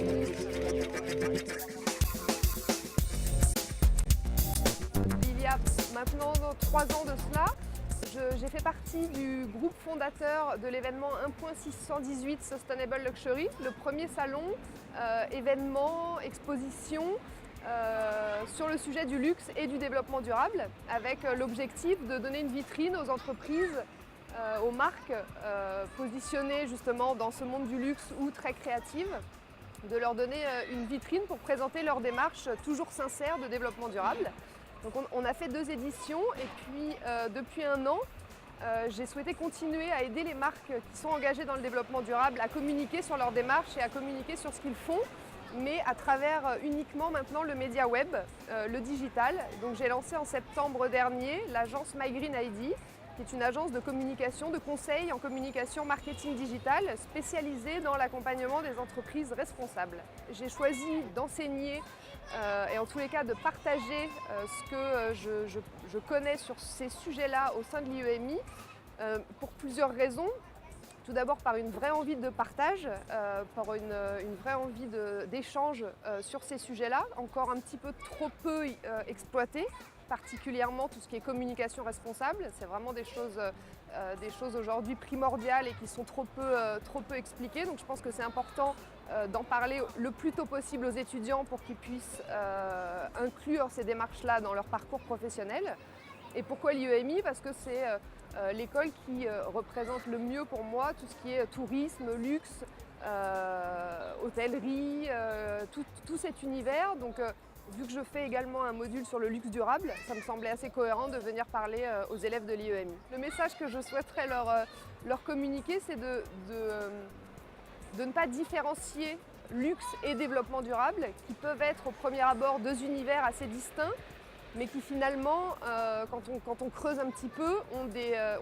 Il y a maintenant 3 ans de cela, j'ai fait partie du groupe fondateur de l'événement 1.618 Sustainable Luxury, le premier salon, événement, exposition sur le sujet du luxe et du développement durable, avec l'objectif de donner une vitrine aux entreprises, aux marques positionnées justement dans ce monde du luxe ou très créatives, de leur donner une vitrine pour présenter leur démarche toujours sincère de développement durable. Donc on a fait 2 éditions et puis depuis 1 an, j'ai souhaité continuer à aider les marques qui sont engagées dans le développement durable à communiquer sur leur démarche et à communiquer sur ce qu'ils font, mais à travers uniquement maintenant le média web, le digital. Donc j'ai lancé en septembre dernier l'agence My Green ID, qui est une agence de communication, de conseil en communication marketing digital spécialisée dans l'accompagnement des entreprises responsables. J'ai choisi d'enseigner et en tous les cas de partager ce que je connais sur ces sujets-là au sein de l'IEMI pour plusieurs raisons. Tout d'abord par une vraie envie de partage, par une vraie envie d'échange sur ces sujets-là, encore un petit peu trop peu exploités, particulièrement tout ce qui est communication responsable. C'est vraiment des choses aujourd'hui primordiales et qui sont trop peu expliquées. Donc je pense que c'est important d'en parler le plus tôt possible aux étudiants pour qu'ils puissent inclure ces démarches-là dans leur parcours professionnel. Et pourquoi l'IEMI? Parce que c'est l'école qui représente le mieux pour moi tout ce qui est tourisme, luxe, hôtellerie, tout cet univers. Donc vu que je fais également un module sur le luxe durable, ça me semblait assez cohérent de venir parler aux élèves de l'IEMI. Le message que je souhaiterais leur communiquer, c'est de ne pas différencier luxe et développement durable, qui peuvent être au premier abord 2 univers assez distincts, mais qui finalement, quand on creuse un petit peu, ont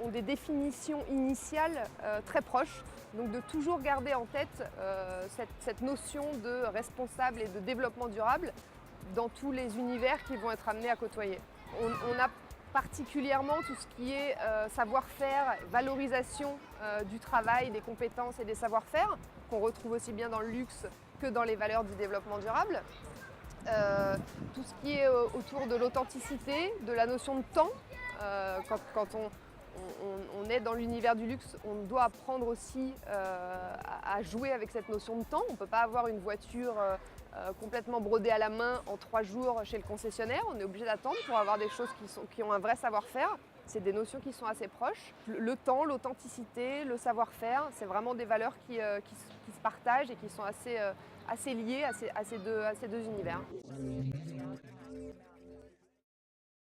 des définitions initiales très proches. Donc de toujours garder en tête cette notion de responsable et de développement durable dans tous les univers qui vont être amenés à côtoyer. On a particulièrement tout ce qui est savoir-faire, valorisation du travail, des compétences et des savoir-faire, qu'on retrouve aussi bien dans le luxe que dans les valeurs du développement durable. Tout ce qui est autour de l'authenticité, de la notion de temps. Quand on est dans l'univers du luxe, on doit apprendre aussi à jouer avec cette notion de temps. On ne peut pas avoir une voiture complètement brodée à la main en 3 jours chez le concessionnaire. On est obligé d'attendre pour avoir des choses qui ont un vrai savoir-faire. C'est des notions qui sont assez proches. Le temps, l'authenticité, le savoir-faire, c'est vraiment des valeurs qui se partagent et qui sont assez liées à ces deux univers.